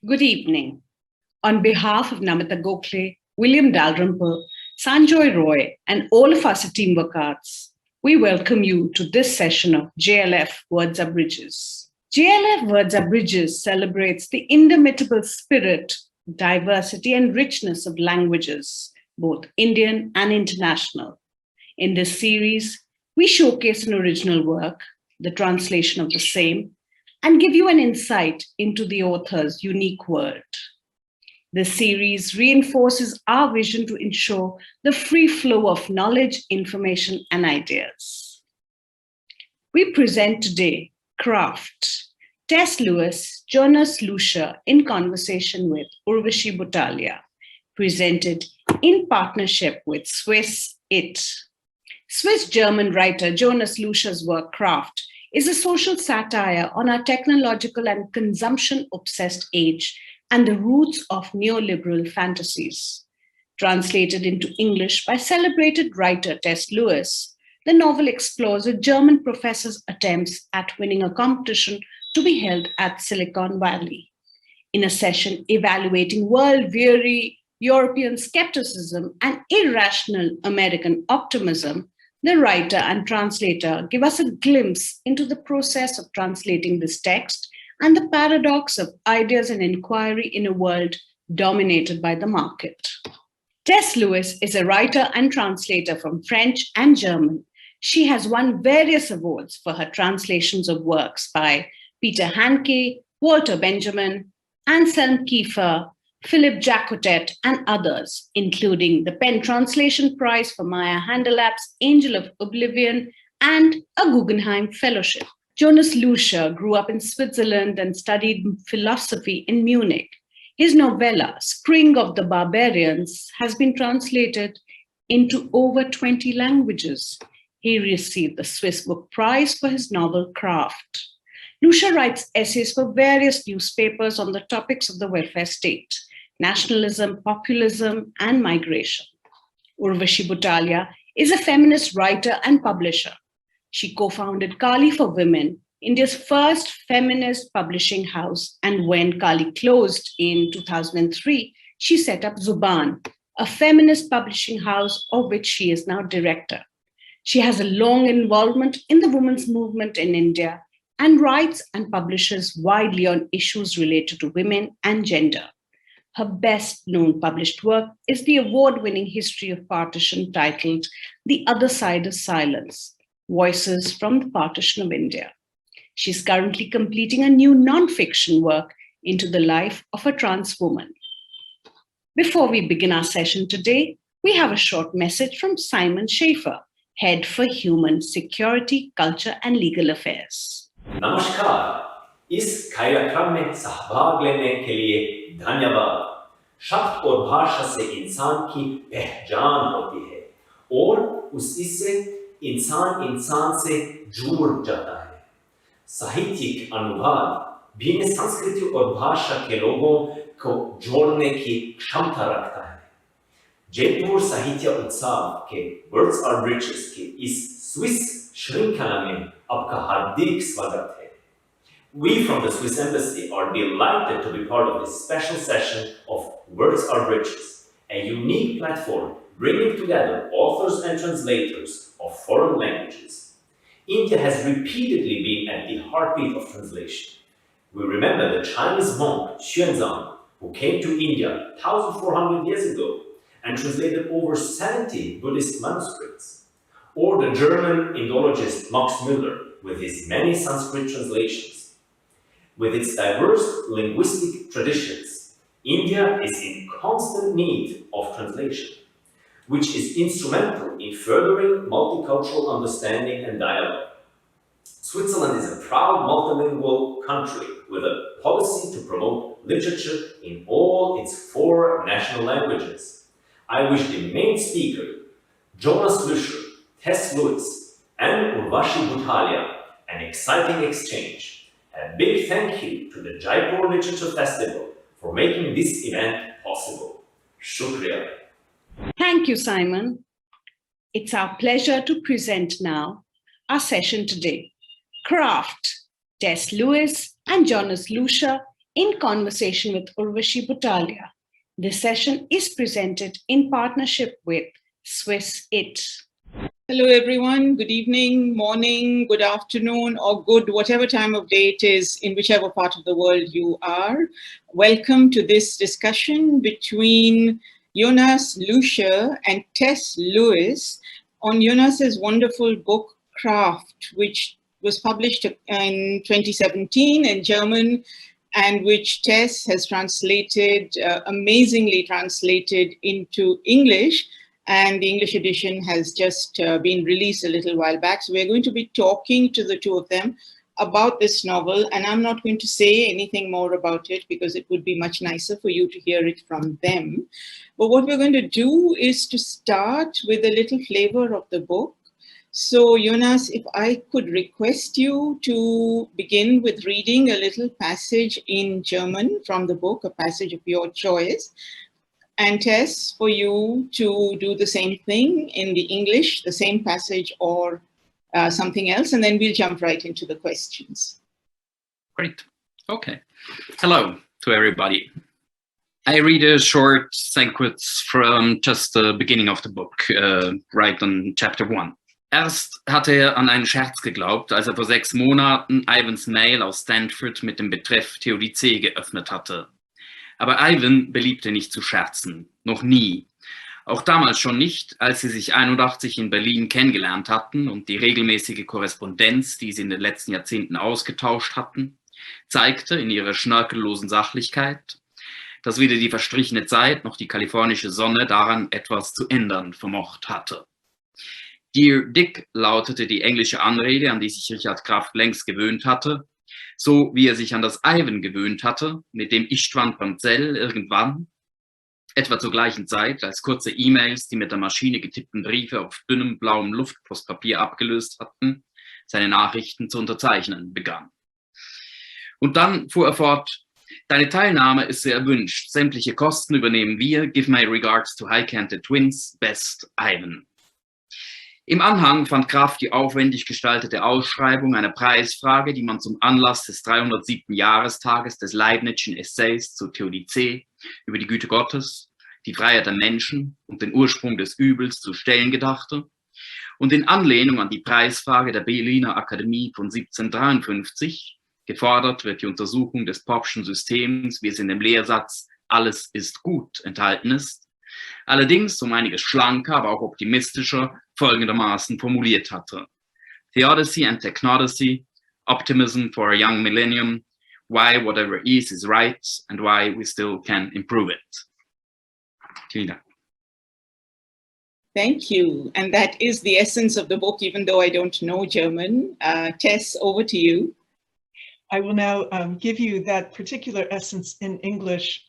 Good evening. On behalf of Namita Gokhale, William Dalrymple, Sanjoy Roy, and all of us at Teamwork Arts, we welcome you to this session of JLF Words Are Bridges. JLF Words Are Bridges celebrates the indomitable spirit, diversity, and richness of languages, both Indian and international. In this series, we showcase an original work, the translation of the same, and give you an insight into the author's unique world. This series reinforces our vision to ensure the free flow of knowledge, information, and ideas. We present today Kraft, Tess Lewis, Jonas Lüscher in conversation with Urvashi Butalia, presented in partnership with Swiss IT. Swiss-German writer Jonas Lüscher's work Kraft is a social satire on our technological and consumption-obsessed age and the roots of neoliberal fantasies. Translated into English by celebrated writer Tess Lewis, the novel explores a German professor's attempts at winning a competition to be held at Silicon Valley. In a session evaluating world-weary European skepticism and irrational American optimism, the writer and translator give us a glimpse into the process of translating this text and the paradox of ideas and inquiry in a world dominated by the market. Tess Lewis is a writer and translator from French and German. She has won various awards for her translations of works by Peter Handke, Walter Benjamin, Anselm Kiefer, Philippe Jaccottet, and others, including the Pen Translation Prize for Maja Haderlap's Angel of Oblivion and a Guggenheim Fellowship. Jonas Lüscher grew up in Switzerland and studied philosophy in Munich. His novella, Spring of the Barbarians, has been translated into over 20 languages. He received the Swiss Book Prize for his novel Kraft. Lüscher writes essays for various newspapers on the topics of the welfare state, nationalism, populism, and migration. Urvashi Butalia is a feminist writer and publisher. She co-founded Kali for Women, India's first feminist publishing house, and when Kali closed in 2003, she set up Zuban, a feminist publishing house of which she is now director. She has a long involvement in the women's movement in India and writes and publishes widely on issues related to women and gender. Her best-known published work is the award-winning history of partition titled The Other Side of Silence, Voices from the Partition of India. She's currently completing a new non-fiction work into the life of a trans woman. Before we begin our session today, we have a short message from Simon Schaefer, Head for Human Security, Culture and Legal Affairs. नमस्कार, इस कार्यक्रम में सहभाग लेने के लिए धन्यवाद। शब्द और भाषा से इंसान की पहचान होती है और उससे इंसान से जुड़ जाता है। साहित्यिक अनुवाद भिन्न संस्कृति और भाषा के लोगों को जोड़ने की क्षमता रखता है। जयपुर साहित्य उत्सव के वर्ड्स आर ब्रिजेस के इस स्विस श्रृंखला में आपका हार्दिक स्वागत है। We from the Swiss Embassy are delighted to be part of this special session of Words Are Bridges, a unique platform bringing together authors and translators of foreign languages. India has repeatedly been at the heartbeat of translation. We remember the Chinese monk Xuanzang, who came to India 1,400 years ago and translated over 70 Buddhist manuscripts, or the German Indologist Max Müller with his many Sanskrit translations. With its diverse linguistic traditions, India is in constant need of translation, which is instrumental in furthering multicultural understanding and dialogue. Switzerland is a proud multilingual country with a policy to promote literature in all its 4 national languages. I wish the main speaker, Jonas Lüscher, Tess Lewis, and Urvashi Butalia an exciting exchange. A big thank you to the Jaipur Literature Festival for making this event possible. Shukriya. Thank you, Simon. It's our pleasure to present now our session today. Kraft, Tess Lewis and Jonas Lüscher in conversation with Urvashi Butalia. This session is presented in partnership with Swiss IT. Hello, everyone. Good evening, morning, good afternoon, or good whatever time of day it is in whichever part of the world you are. Welcome to this discussion between Jonas Lüscher and Tess Lewis on Jonas's wonderful book, Kraft, which was published in 2017 in German and which Tess has translated, amazingly translated into English. And the English edition has just been released a little while back. So we're going to be talking to the two of them about this novel. And I'm not going to say anything more about it because it would be much nicer for you to hear it from them. But what we're going to do is to start with a little flavor of the book. So Jonas, if I could request you to begin with reading a little passage in German from the book, a passage of your choice. And Tess, for you to do the same thing in the English, the same passage or something else, and then we'll jump right into the questions. Great. Okay. Hello to everybody. I read a short sequence from just the beginning of the book, right on chapter 1. Erst hatte an einen Scherz geglaubt, als vor 6 Monaten Ivans Mail aus Stanford mit dem Betreff Theodizee geöffnet hatte. Aber Ivan beliebte nicht zu scherzen, noch nie. Auch damals schon nicht, als sie sich 81 in Berlin kennengelernt hatten und die regelmäßige Korrespondenz, die sie in den letzten Jahrzehnten ausgetauscht hatten, zeigte in ihrer schnörkellosen Sachlichkeit, dass weder die verstrichene Zeit noch die kalifornische Sonne daran etwas zu ändern vermocht hatte. Dear Dick lautete die englische Anrede, an die sich Richard Kraft längst gewöhnt hatte, so wie er sich an das Ivan gewöhnt hatte, mit dem Istvan Pancel irgendwann, etwa zur gleichen Zeit, als kurze E-Mails, die mit der Maschine getippten Briefe auf dünnem blauem Luftpostpapier abgelöst hatten, seine Nachrichten zu unterzeichnen begann. Und dann fuhr er fort: Deine Teilnahme ist sehr erwünscht, sämtliche Kosten übernehmen wir, give my regards to High-Canted Twins, best Ivan. Im Anhang fand Kraft die aufwendig gestaltete Ausschreibung einer Preisfrage, die man zum Anlass des 307. Jahrestages des Leibnizschen Essays zur Theodizee über die Güte Gottes, die Freiheit der Menschen und den Ursprung des Übels zu stellen gedachte und in Anlehnung an die Preisfrage der Berliner Akademie von 1753 gefordert wird die Untersuchung des Popschen Systems, wie es in dem Lehrsatz Alles ist gut enthalten ist, allerdings um einiges schlanker, aber auch optimistischer folgendermaßen formuliert hatte: Theodicy and Technodicy, Optimism for a Young Millennium, Why Whatever is right and Why We Still Can Improve It. Vielen Dank. Thank you. And that is the essence of the book, even though I don't know German. Tess, over to you. I will now give you that particular essence in English.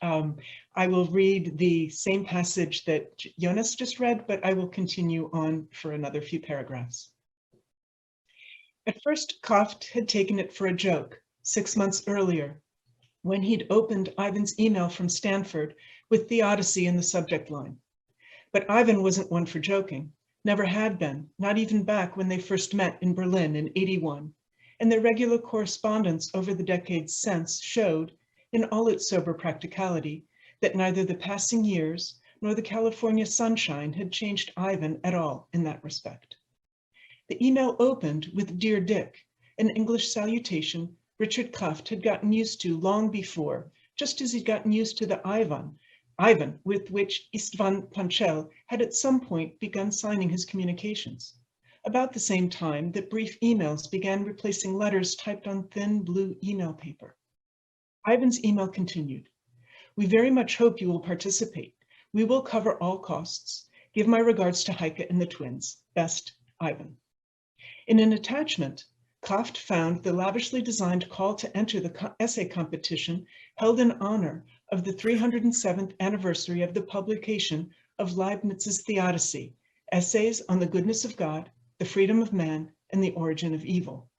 I will read the same passage that Jonas just read, but I will continue on for another few paragraphs. At first, Kraft had taken it for a joke 6 months earlier, when he'd opened Ivan's email from Stanford with Theodicy in the subject line. But Ivan wasn't one for joking, never had been, not even back when they first met in Berlin in '81. And their regular correspondence over the decades since showed, in all its sober practicality, that neither the passing years nor the California sunshine had changed Ivan at all in that respect. The email opened with Dear Dick, an English salutation Richard Kraft had gotten used to long before, just as he'd gotten used to the Ivan with which Istvan Pancel had at some point begun signing his communications. About the same time that brief emails began replacing letters typed on thin blue email paper. Ivan's email continued. We very much hope you will participate. We will cover all costs. Give my regards to Heike and the twins. Best, Ivan. In an attachment, Kraft found the lavishly designed call to enter the essay competition held in honor of the 307th anniversary of the publication of Leibniz's Theodicy, Essays on the Goodness of God, the Freedom of Man, and the Origin of Evil.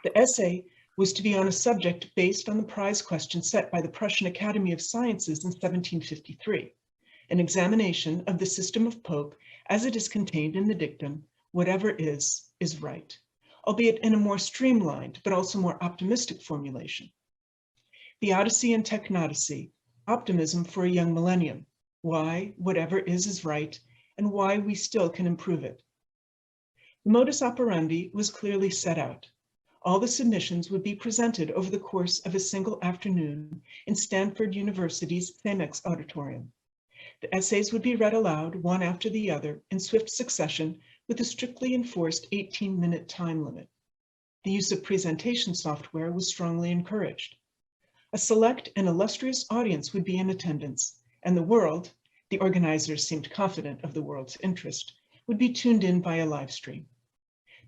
The essay was to be on a subject based on the prize question set by the Prussian Academy of Sciences in 1753, an examination of the system of Pope as it is contained in the dictum, whatever is right, albeit in a more streamlined but also more optimistic formulation. The Odyssey and Technodicee, Optimism for a Young Millennium, Why Whatever is Right, and Why We Still Can Improve It. The modus operandi was clearly set out. All the submissions would be presented over the course of a single afternoon in Stanford University's Thamex Auditorium. The essays would be read aloud, one after the other, in swift succession, with a strictly enforced 18-minute time limit. The use of presentation software was strongly encouraged. A select and illustrious audience would be in attendance, and the world, the organizers seemed confident of the world's interest, would be tuned in via live stream.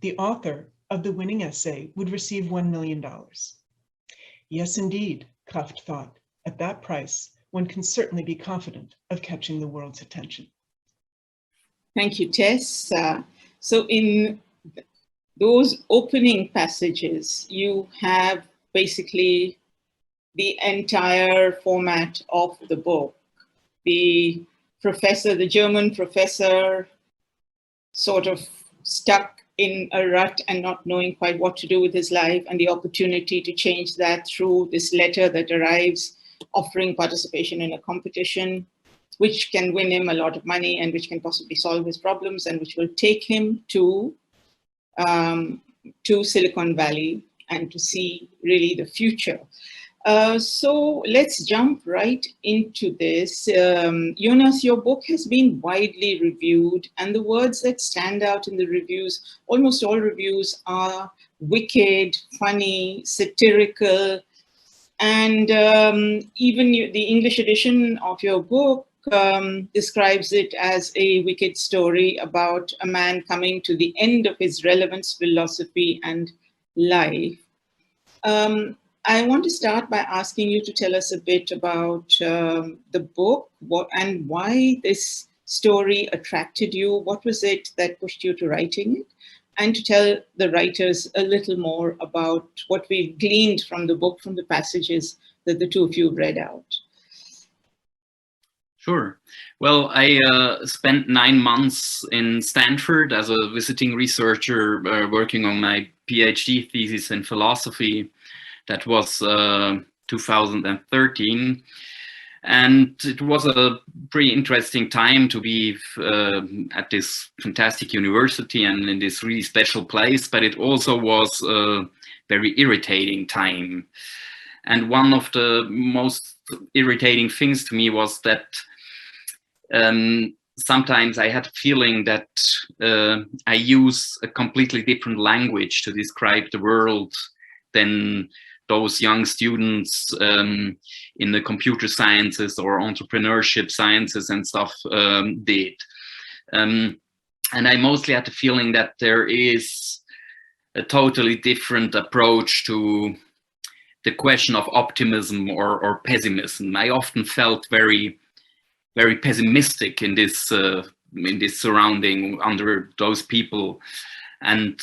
The author of the winning essay would receive $1 million. Yes, indeed, Kraft thought, at that price, one can certainly be confident of catching the world's attention. Thank you, Tess. So in those opening passages, you have basically the entire format of the book. The professor, the German professor, sort of stuck in a rut and not knowing quite what to do with his life, and the opportunity to change that through this letter that arrives, offering participation in a competition, which can win him a lot of money and which can possibly solve his problems and which will take him to Silicon Valley and to see really the future. So let's jump right into this. Jonas, your book has been widely reviewed, and the words that stand out in the reviews, almost all reviews, are wicked, funny, satirical, and even the English edition of your book describes it as a wicked story about a man coming to the end of his relevance, philosophy, and life. I want to start by asking you to tell us a bit about the book, and why this story attracted you. What was it that pushed you to writing it? And to tell the writers a little more about what we've gleaned from the book, from the passages that the two of you read out. Sure. Well, I spent 9 months in Stanford as a visiting researcher working on my PhD thesis in philosophy. That was 2013. And it was a pretty interesting time to be at this fantastic university and in this really special place, but it also was a very irritating time. And one of the most irritating things to me was that sometimes I had a feeling that I use a completely different language to describe the world than those young students in the computer sciences or entrepreneurship sciences and stuff did. And I mostly had the feeling that there is a totally different approach to the question of optimism or pessimism. I often felt very, very pessimistic in this surrounding under those people. And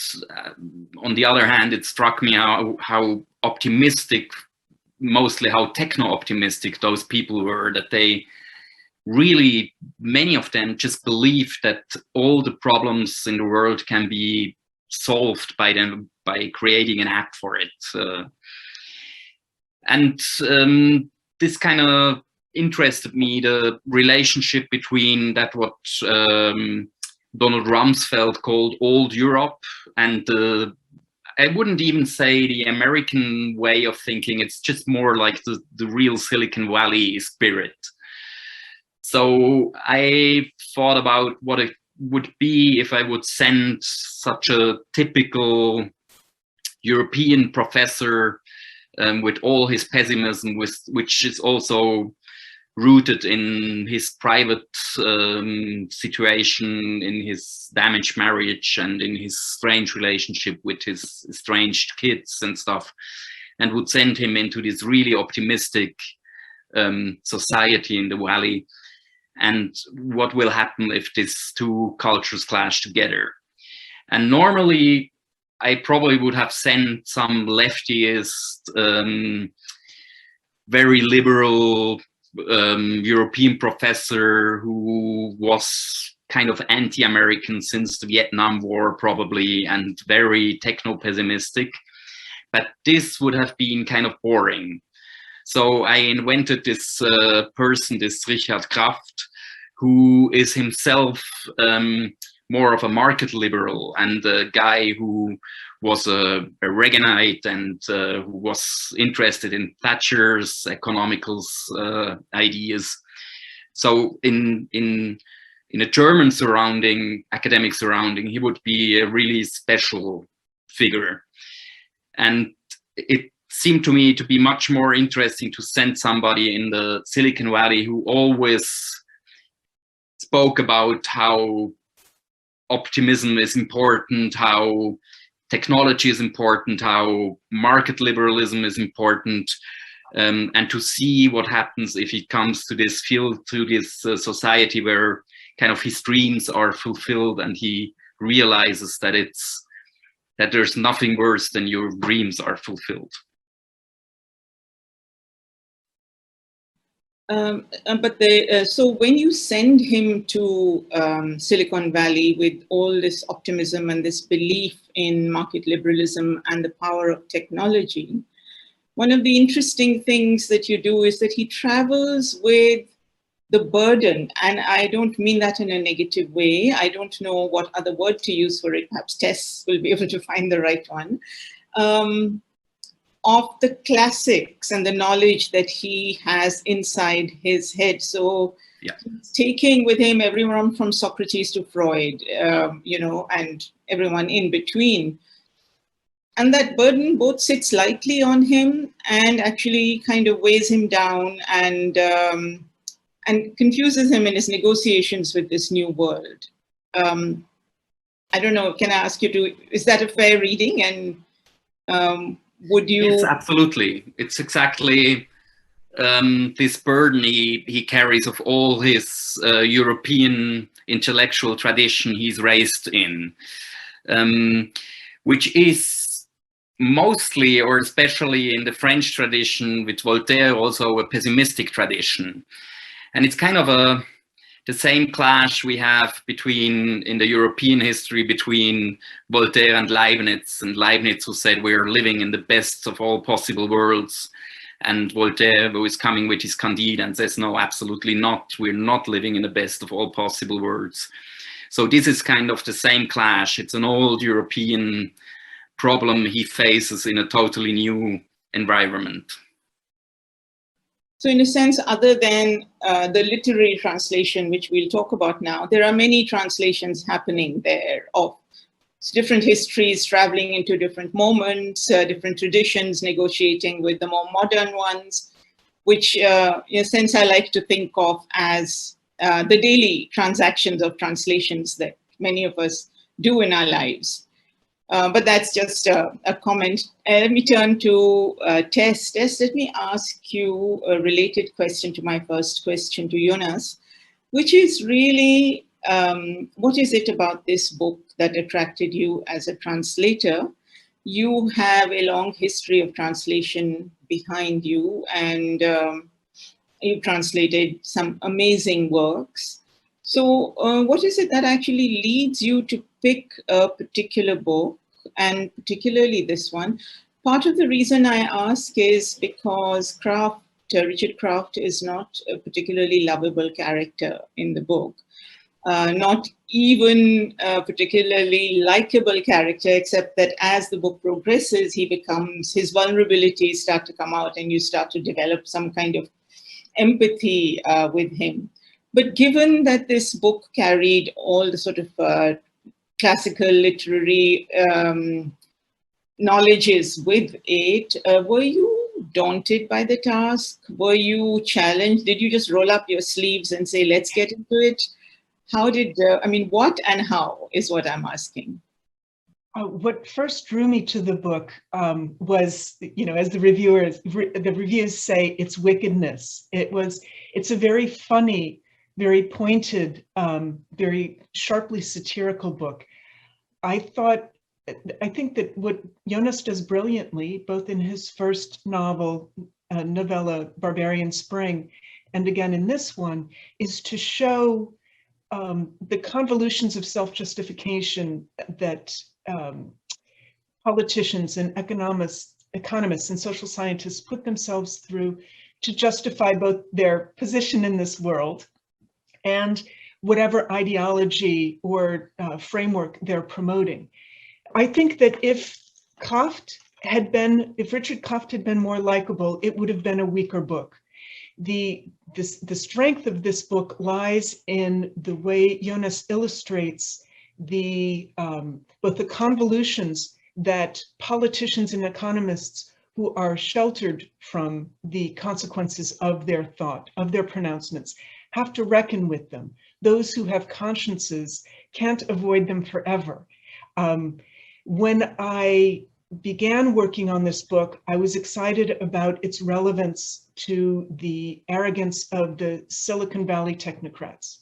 on the other hand, it struck me how optimistic, mostly how techno-optimistic those people were, that they really, many of them just believed that all the problems in the world can be solved by them, by creating an app for it. And this kind of interested me, the relationship between that what Donald Rumsfeld called old Europe and I wouldn't even say the American way of thinking. It's just more like the real Silicon Valley spirit. So I thought about what it would be if I would send such a typical European professor with all his pessimism, which is also rooted in his private situation, in his damaged marriage and in his strange relationship with his estranged kids and stuff, and would send him into this really optimistic society in the valley, and what will happen if these two cultures clash together. And normally I probably would have sent some leftist, very liberal European professor who was kind of anti-American since the Vietnam War probably, and very techno-pessimistic, but this would have been kind of boring. So I invented this person, this Richard Kraft, who is himself more of a market liberal and a guy who was a Reaganite and who was interested in Thatcher's economical ideas. So in a German surrounding, academic surrounding, he would be a really special figure. And it seemed to me to be much more interesting to send somebody in the Silicon Valley who always spoke about how optimism is important, how technology is important, how market liberalism is important, and to see what happens if he comes to this field, to this society where kind of his dreams are fulfilled, and he realizes that there's nothing worse than your dreams are fulfilled. So when you send him to Silicon Valley with all this optimism and this belief in market liberalism and the power of technology, one of the interesting things that you do is that he travels with the burden, and I don't mean that in a negative way. I don't know what other word to use for it. Perhaps Tess will be able to find the right one. Of the classics and the knowledge that he has inside his head. So yeah, he's taking with him everyone from Socrates to Freud, and everyone in between. And that burden both sits lightly on him and actually kind of weighs him down and confuses him in his negotiations with this new world. I don't know, can I ask you is that a fair reading? And would you? Yes, absolutely. It's exactly this burden he carries of all his European intellectual tradition he's raised in, which is mostly, or especially in the French tradition with Voltaire, also a pessimistic tradition. And it's kind of the same clash we have in the European history between Voltaire and Leibniz who said we're living in the best of all possible worlds, and Voltaire who is coming with his Candide and says, no, absolutely not, we're not living in the best of all possible worlds. So this is kind of the same clash. It's an old European problem he faces in a totally new environment. So in a sense, other than the literary translation, which we'll talk about now, there are many translations happening there of different histories traveling into different moments, different traditions, negotiating with the more modern ones, which in a sense I like to think of as the daily transactions of translations that many of us do in our lives. But that's just a comment. Let me turn to Tess. Tess, let me ask you a related question to my first question to Jonas, which is really, what is it about this book that attracted you as a translator? You have a long history of translation behind you, and you've translated some amazing works. So what is it that actually leads you to pick a particular book, and particularly this one? Part of the reason I ask is because Richard Kraft is not a particularly lovable character in the book. Not even a particularly likable character, except that as the book progresses, his vulnerabilities start to come out and you start to develop some kind of empathy with him. But given that this book carried all the sort of classical literary knowledges with it, were you daunted by the task? Were you challenged? Did you just roll up your sleeves and say, let's get into it? How did, what and how is what I'm asking. What first drew me to the book was, as the reviews say, its wickedness. It's a very funny, very pointed, very sharply satirical book. I think that what Jonas does brilliantly, both in his first novella, Barbarian Spring, and again in this one, is to show the convolutions of self-justification that politicians and economists economists and social scientists put themselves through to justify both their position in this world and whatever ideology or framework they're promoting. I think that if Richard Kraft had been more likable, it would have been a weaker book. The strength of this book lies in the way Jonas illustrates both the convolutions that politicians and economists who are sheltered from the consequences of their thought, of their pronouncements, have to reckon with them. Those who have consciences can't avoid them forever. When I began working on this book, I was excited about its relevance to the arrogance of the Silicon Valley technocrats.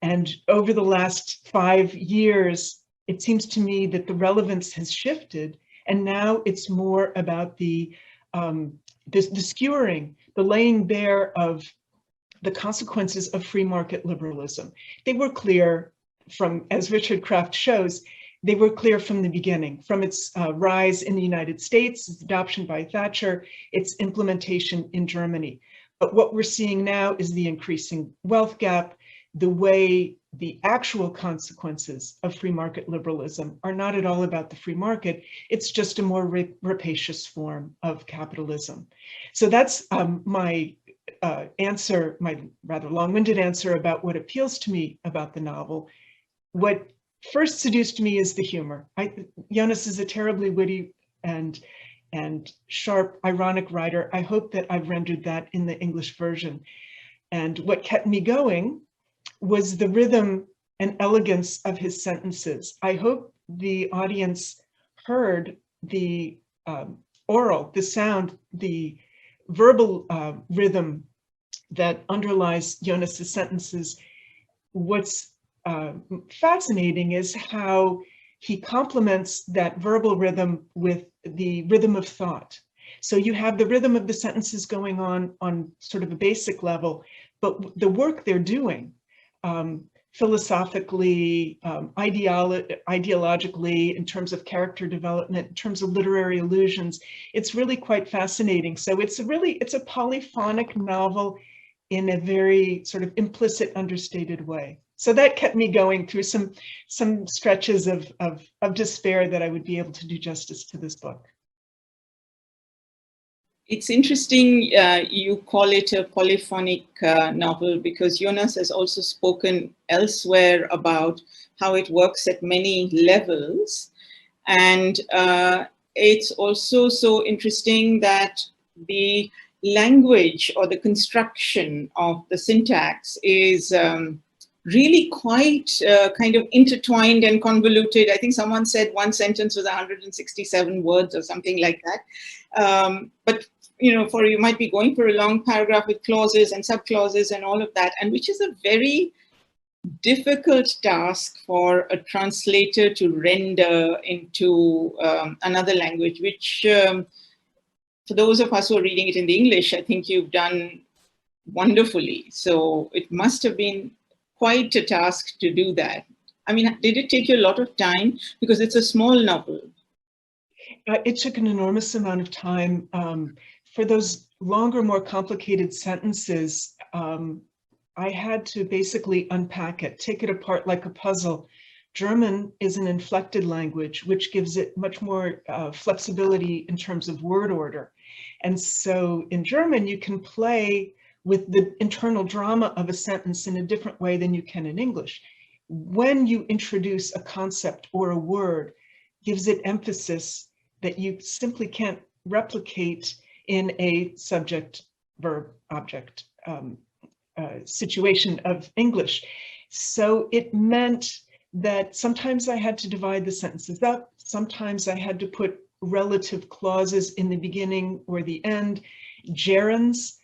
And over the last 5 years, it seems to me that the relevance has shifted, and now it's more about the skewering, the laying bare of the consequences of free market liberalism. They were clear from, as Richard Kraft shows, they were clear from the beginning, from its rise in the United States, its adoption by Thatcher, its implementation in Germany. But what we're seeing now is the increasing wealth gap, the way the actual consequences of free market liberalism are not at all about the free market. It's just a more rapacious form of capitalism. So that's my answer, my rather long-winded answer about what appeals to me about the novel. What first seduced me is the humor. Jonas is a terribly witty and sharp, ironic writer. I hope that I've rendered that in the English version. And what kept me going was the rhythm and elegance of his sentences. I hope the audience heard the oral, the sound, the verbal rhythm that underlies Jonas's sentences. What's fascinating is how he complements that verbal rhythm with the rhythm of thought. So you have the rhythm of the sentences going on sort of a basic level, but the work they're doing philosophically, ideologically, in terms of character development, in terms of literary allusions, it's really quite fascinating. So it's a polyphonic novel in a very sort of implicit, understated way. So that kept me going through some stretches of despair that I would be able to do justice to this book. It's interesting you call it a polyphonic novel, because Jonas has also spoken elsewhere about how it works at many levels. And it's also so interesting that the language or the construction of the syntax is really quite kind of intertwined and convoluted. I think someone said one sentence was 167 words or something like that. But you might be going for a long paragraph with clauses and subclauses and all of that, and which is a very difficult task for a translator to render into another language, which for those of us who are reading it in the English, I think you've done wonderfully. So it must have been quite a task to do that. I mean, did it take you a lot of time? Because it's a small novel. It took an enormous amount of time. For those longer, more complicated sentences, I had to basically unpack it, take it apart like a puzzle. German is an inflected language, which gives it much more flexibility in terms of word order. And so in German, you can play with the internal drama of a sentence in a different way than you can in English. When you introduce a concept or a word, gives it emphasis that you simply can't replicate in a subject, verb, object situation of English. So it meant that sometimes I had to divide the sentences up, sometimes I had to put relative clauses in the beginning or the end. Gerunds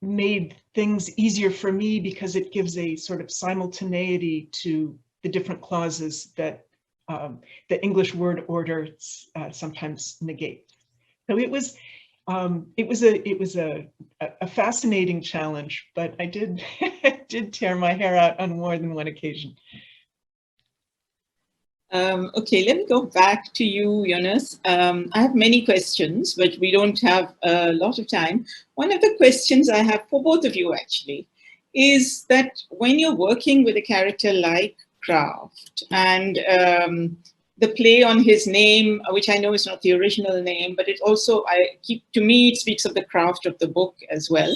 made things easier for me because it gives a sort of simultaneity to the different clauses that the English word order sometimes negate. So it was a fascinating challenge, but I did tear my hair out on more than one occasion. Okay, let me go back to you, Jonas. I have many questions, but we don't have a lot of time. One of the questions I have for both of you, actually, is that when you're working with a character like Kraft and the play on his name, which I know is not the original name, but it also, to me, it speaks of the craft of the book as well.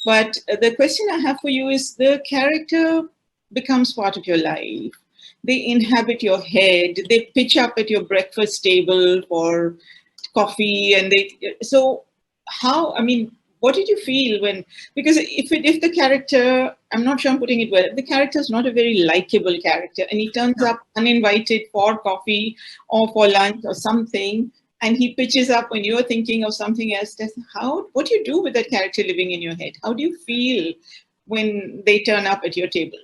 But the question I have for you is, the character becomes part of your life. They inhabit your head. They pitch up at your breakfast table for coffee, and what did you feel when? Because if the character, I'm not sure I'm putting it well, if the character is not a very likable character, and he turns up uninvited for coffee or for lunch or something, and he pitches up when you're thinking of something else, what do you do with that character living in your head? How do you feel when they turn up at your table?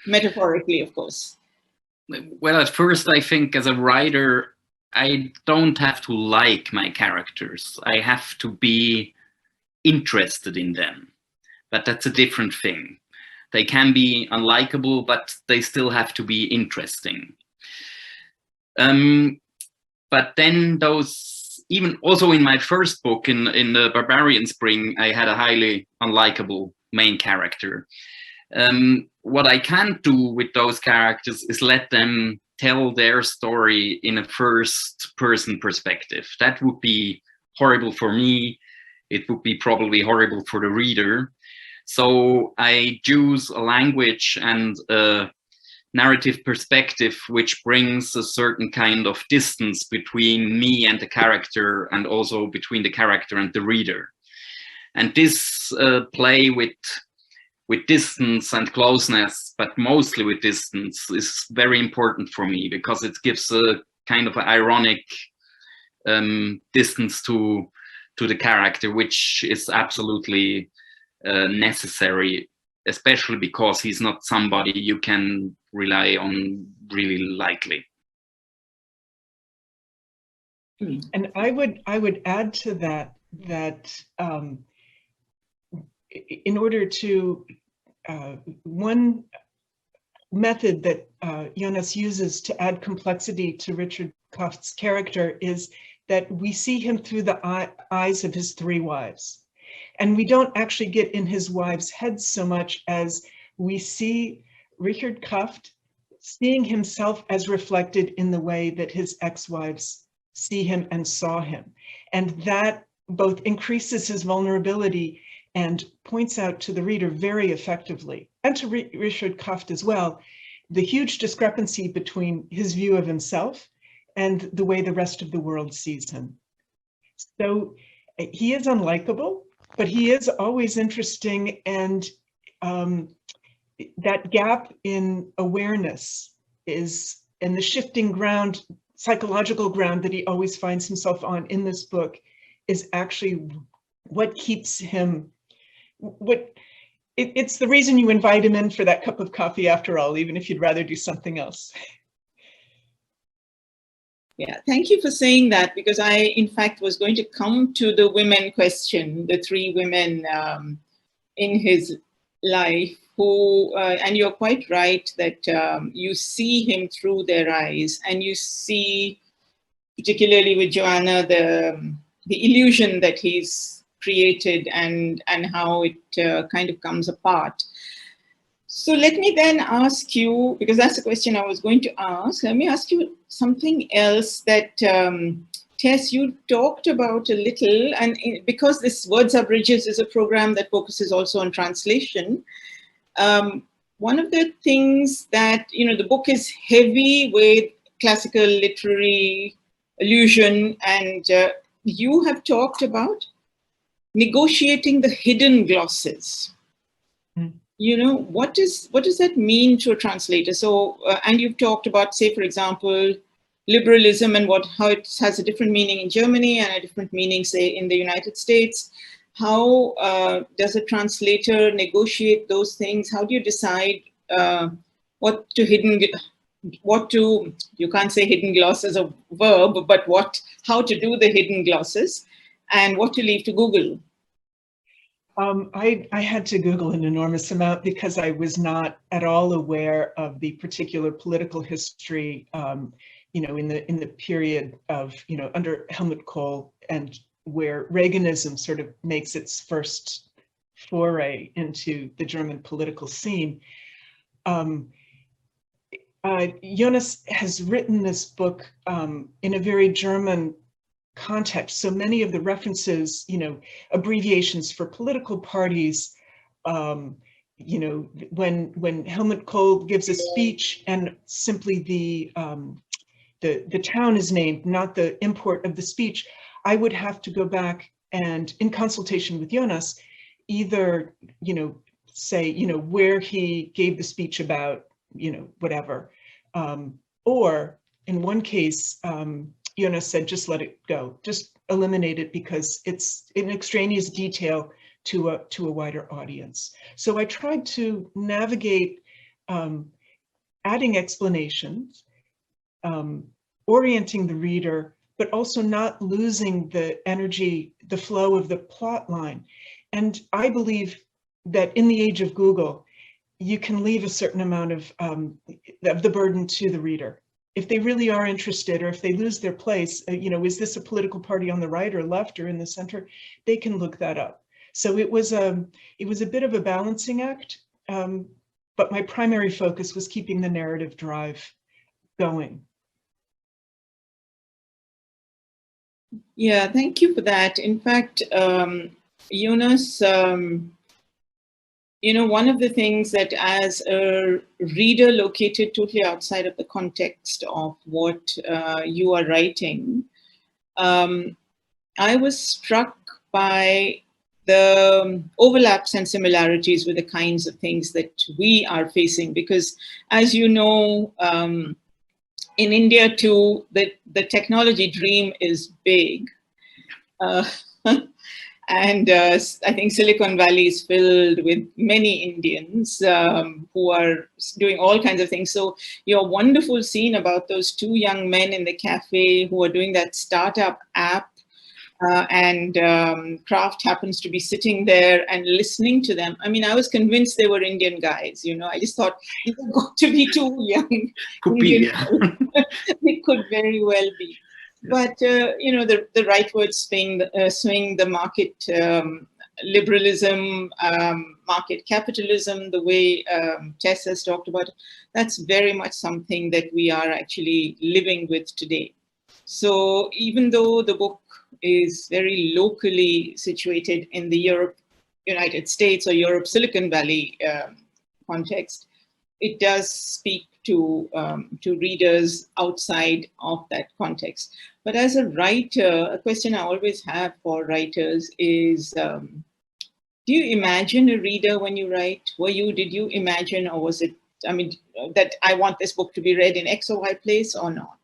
Metaphorically, of course. Well, at first, I think as a writer, I don't have to like my characters. I have to be interested in them. But that's a different thing. They can be unlikable, but they still have to be interesting. But then even also in my first book, in the Barbarian Spring, I had a highly unlikable main character. What I can't do with those characters is let them tell their story in a first-person perspective. That would be horrible for me. It would be probably horrible for the reader. So I choose a language and a narrative perspective which brings a certain kind of distance between me and the character, and also between the character and the reader. And this play with distance and closeness, but mostly with distance, is very important for me, because it gives a kind of an ironic distance to the character, which is absolutely necessary, especially because he's not somebody you can rely on really lightly. And I would add to that in order to one method that Jonas uses to add complexity to Richard Kraft's character is that we see him through the eyes of his three wives. And we don't actually get in his wives' heads so much as we see Richard Kraft seeing himself as reflected in the way that his ex-wives see him and saw him. And that both increases his vulnerability and points out to the reader very effectively, and to Richard Kraft as well, the huge discrepancy between his view of himself and the way the rest of the world sees him. So he is unlikable, but he is always interesting, and that gap in awareness is, and the shifting ground, psychological ground that he always finds himself on in this book, is actually what keeps him, it's the reason you invite him in for that cup of coffee after all, even if you'd rather do something else. Yeah, thank you for saying that, because I, in fact, was going to come to the women question, the three women in his life who, and you're quite right that you see him through their eyes, and you see, particularly with Joanna, the illusion that he's created and how it kind of comes apart. So let me then ask you, because that's the question I was going to ask, let me ask you something else that, Tess, you talked about a little, and because this Words Are Bridges is a program that focuses also on translation, one of the things that, the book is heavy with classical literary allusion, and you have talked about negotiating the hidden glosses. What does that mean to a translator? So, and you've talked about, say, for example, liberalism and how it has a different meaning in Germany and a different meaning, say, in the United States. How does a translator negotiate those things? How do you decide you can't say hidden gloss as a verb, but how to do the hidden glosses and what to leave to Google? I had to Google an enormous amount because I was not at all aware of the particular political history, in the period of, under Helmut Kohl, and where Reaganism sort of makes its first foray into the German political scene. Jonas has written this book in a very German context. So many of the references, abbreviations for political parties, when Helmut Kohl gives a speech and simply the town is named, not the import of the speech, I would have to go back and, in consultation with Jonas, either, say, where he gave the speech about, whatever, or in one case, Jonas said, just let it go, just eliminate it because it's an extraneous detail to a wider audience. So I tried to navigate adding explanations, orienting the reader, but also not losing the energy, the flow of the plot line. And I believe that in the age of Google, you can leave a certain amount of the burden to the reader. If they really are interested, or if they lose their place, is this a political party on the right or left or in the center? They can look that up. So it was a bit of a balancing act, but my primary focus was keeping the narrative drive going. Yeah, thank you for that. In fact, Jonas, one of the things that, as a reader located totally outside of the context of what you are writing, I was struck by the overlaps and similarities with the kinds of things that we are facing. Because, as you know, in India too, the technology dream is big. And I think Silicon Valley is filled with many Indians who are doing all kinds of things. So your wonderful scene about those two young men in the cafe who are doing that startup app, and Kraft happens to be sitting there and listening to them. I mean, I was convinced they were Indian guys. I just thought these are got to be two young Indian guys. It could very well be. But, the right words swing the market liberalism, market capitalism, the way Tess has talked about, that's very much something that we are actually living with today. So even though the book is very locally situated in the United States or Europe, Silicon Valley context, it does speak to readers outside of that context. But as a writer, a question I always have for writers is, do you imagine a reader when you write? Did you imagine, or was it, that I want this book to be read in X or Y place or not?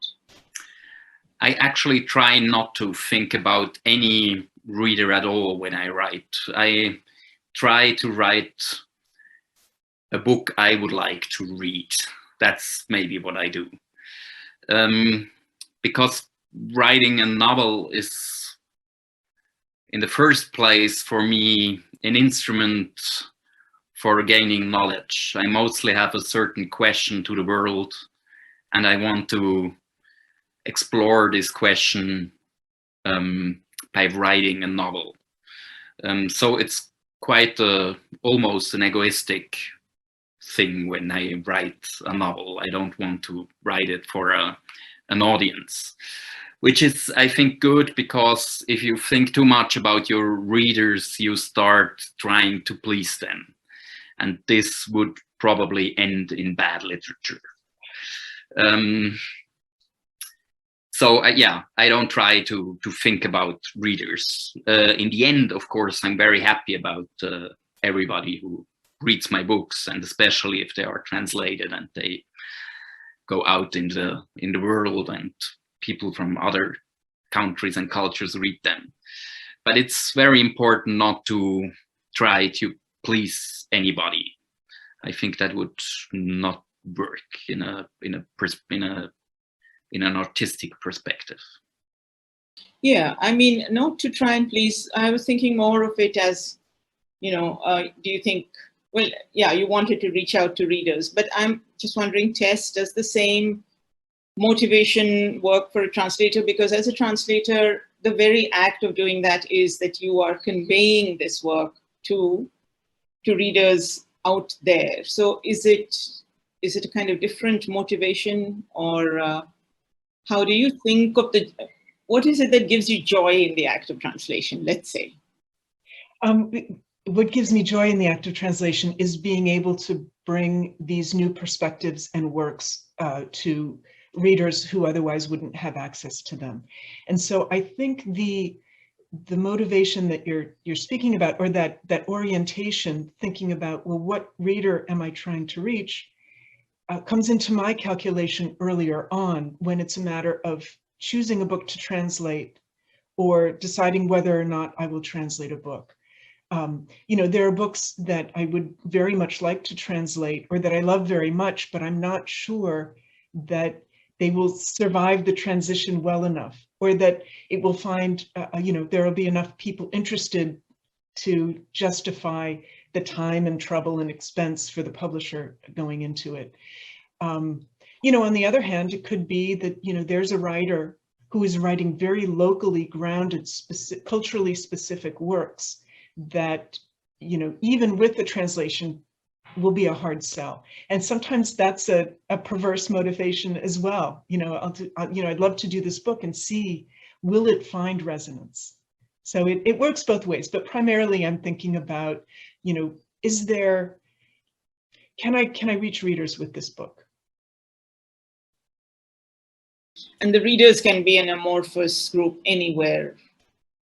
I actually try not to think about any reader at all when I write. I try to write a book I would like to read. That's maybe what I do. Because writing a novel is, in the first place, for me, an instrument for gaining knowledge. I mostly have a certain question to the world, and I want to explore this question by writing a novel. So it's quite almost an egoistic thing when I write a novel. I don't want to write it for an audience, which is, I think, good, because if you think too much about your readers, you start trying to please them. And this would probably end in bad literature. So yeah, I don't try to think about readers. In the end, of course, I'm very happy about everybody who reads my books, and especially if they are translated and they go out in the world and people from other countries and cultures read them. But it's very important not to try to please anybody. I think that would not work in an artistic perspective. Yeah, I mean, not to try and please. I was thinking more of it as do you think, well, yeah, you wanted to reach out to readers, but I'm just wondering, Tess, does the same motivation work for a translator? Because as a translator, the very act of doing that is that you are conveying this work to readers out there. So is it a kind of different motivation, or how do you think of what is it that gives you joy in the act of translation, let's say? What gives me joy in the act of translation is being able to bring these new perspectives and works to readers who otherwise wouldn't have access to them. And so I think the motivation that you're speaking about, or that orientation, thinking about, well, what reader am I trying to reach, comes into my calculation earlier on, when it's a matter of choosing a book to translate or deciding whether or not I will translate a book. There are books that I would very much like to translate, or that I love very much, but I'm not sure that they will survive the transition well enough, or that it will find, there will be enough people interested to justify the time and trouble and expense for the publisher going into it. On the other hand, it could be that, there's a writer who is writing very locally grounded, culturally specific works that, even with the translation, will be a hard sell. And sometimes that's a perverse motivation as well. I'd love to do this book and see, will it find resonance? So it works both ways, but primarily I'm thinking about, can I reach readers with this book? And the readers can be an amorphous group anywhere,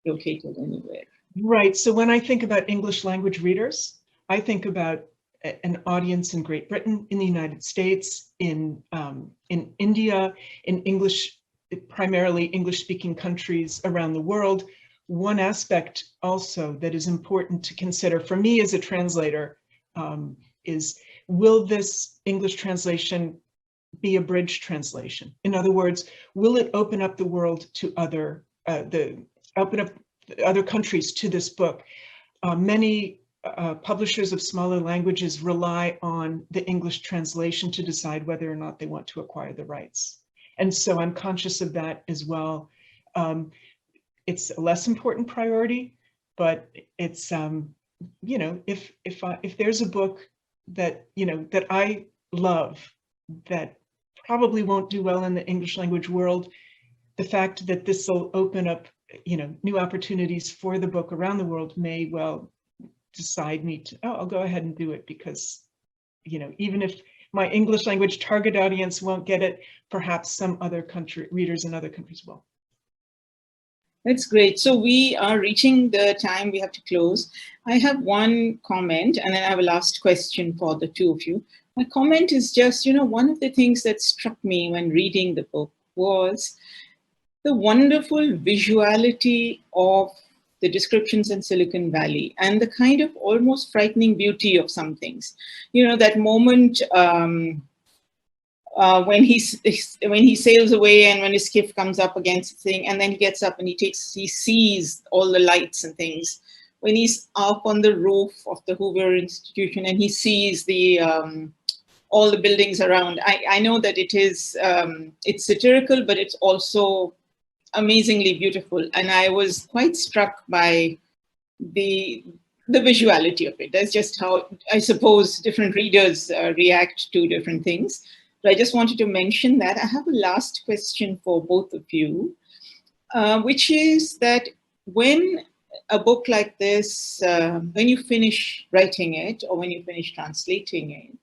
located anywhere. Right. So when I think about English language readers, I think about an audience in Great Britain, in the United States, in India, in primarily English-speaking countries around the world. One aspect also that is important to consider for me as a translator is, will this English translation be a bridge translation? In other words, will it open up the world to other countries to this book? Many publishers of smaller languages rely on the English translation to decide whether or not they want to acquire the rights. And so I'm conscious of that as well. It's a less important priority, but it's, if there's a book that, that I love, that probably won't do well in the English language world, the fact that this will open up, new opportunities for the book around the world may well decide me to, I'll go ahead and do it, because, even if my English language target audience won't get it, perhaps some other readers in other countries will. That's great. So we are reaching the time we have to close. I have one comment, and then I have a last question for the two of you. My comment is just, one of the things that struck me when reading the book was the wonderful visuality of the descriptions in Silicon Valley, and the kind of almost frightening beauty of some things. That moment when he sails away, and when his skiff comes up against the thing, and then he gets up and he sees all the lights and things. When he's up on the roof of the Hoover Institution and he sees the all the buildings around. I know that it's satirical, but it's also amazingly beautiful. And I was quite struck by the visuality of it. That's just how, I suppose, different readers react to different things. But I just wanted to mention that. I have a last question for both of you, which is that when a book like this, when you finish writing it or when you finish translating it,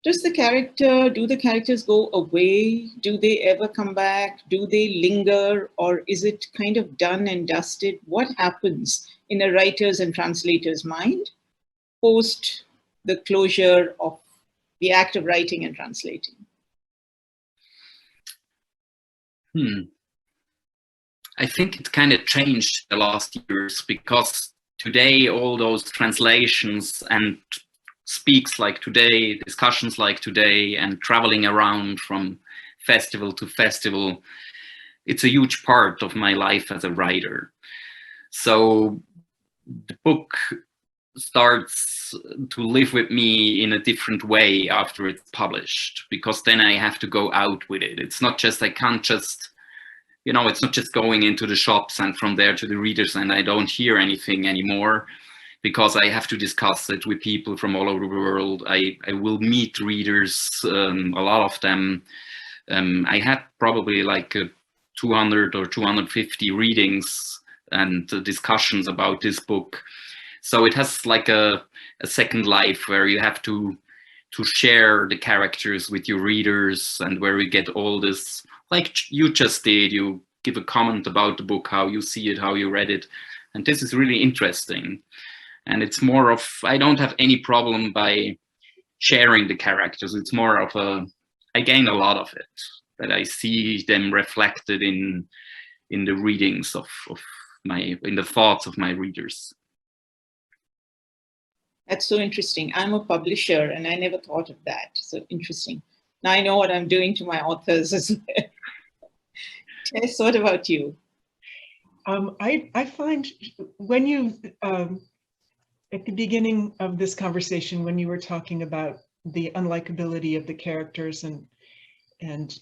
do the characters go away? Do they ever come back? Do they linger? Or is it kind of done and dusted? What happens in a writer's and translator's mind post the closure of the act of writing and translating? I think it kind of changed the last years, because today all those translations and speaks like today, discussions like today, and traveling around from festival to festival, it's a huge part of my life as a writer. So the book starts to live with me in a different way after it's published, because then I have to go out with it. It's not just, I can't just, it's not just going into the shops and from there to the readers and I don't hear anything anymore, because I have to discuss it with people from all over the world. I will meet readers, a lot of them. I had probably like 200 or 250 readings and discussions about this book. So it has like a second life where you have to share the characters with your readers, and where we get all this, like you just did, you give a comment about the book, how you see it, how you read it. And this is really interesting. And it's more of, I don't have any problem by sharing the characters. It's more of I gain a lot of it, that I see them reflected in the readings in the thoughts of my readers. That's so interesting. I'm a publisher and I never thought of that. So interesting. Now I know what I'm doing to my authors as well. Tess, what about you? I find when you, at the beginning of this conversation, when you were talking about the unlikability of the characters and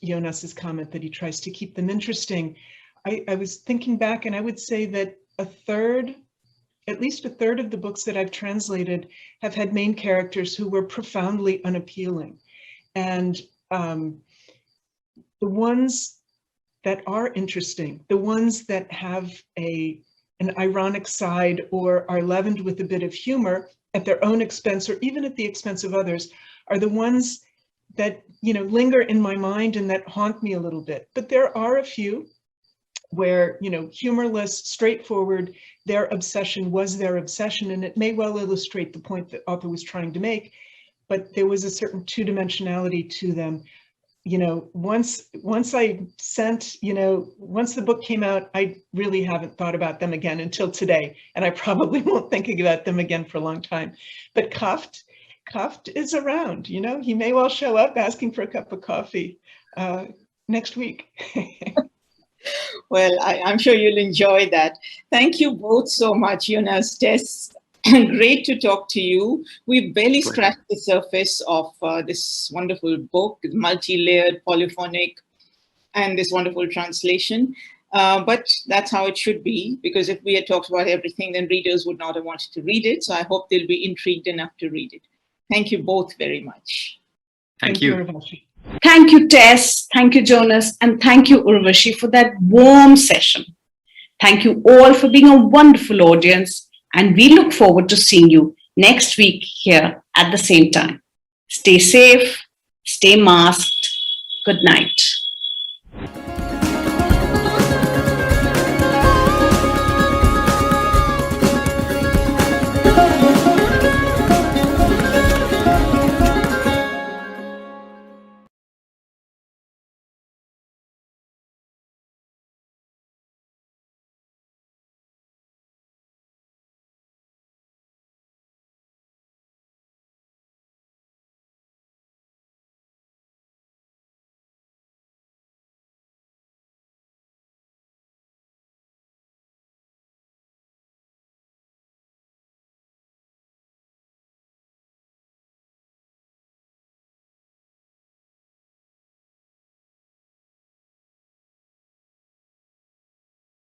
Jonas's comment that he tries to keep them interesting, I was thinking back, and I would say that at least a third of the books that I've translated have had main characters who were profoundly unappealing. And the ones that are interesting, the ones that have an ironic side or are leavened with a bit of humor at their own expense or even at the expense of others, are the ones that linger in my mind and that haunt me a little bit. But there are a few where, humorless, straightforward, their obsession was their obsession, and it may well illustrate the point that author was trying to make, but there was a certain two-dimensionality to them. Once I sent, once the book came out, I really haven't thought about them again until today, and I probably won't think about them again for a long time. But Kraft is around, he may well show up asking for a cup of coffee next week. Well, I'm sure you'll enjoy that. Thank you both so much, Jonas, Tess. Great to talk to you. We've barely scratched the surface of this wonderful book, multi-layered, polyphonic, and this wonderful translation. But that's how it should be, because if we had talked about everything, then readers would not have wanted to read it. So I hope they'll be intrigued enough to read it. Thank you both very much. Thank you. Urvashi. Thank you, Tess. Thank you, Jonas. And thank you, Urvashi, for that warm session. Thank you all for being a wonderful audience. And we look forward to seeing you next week here at the same time. Stay safe, stay masked. Good night.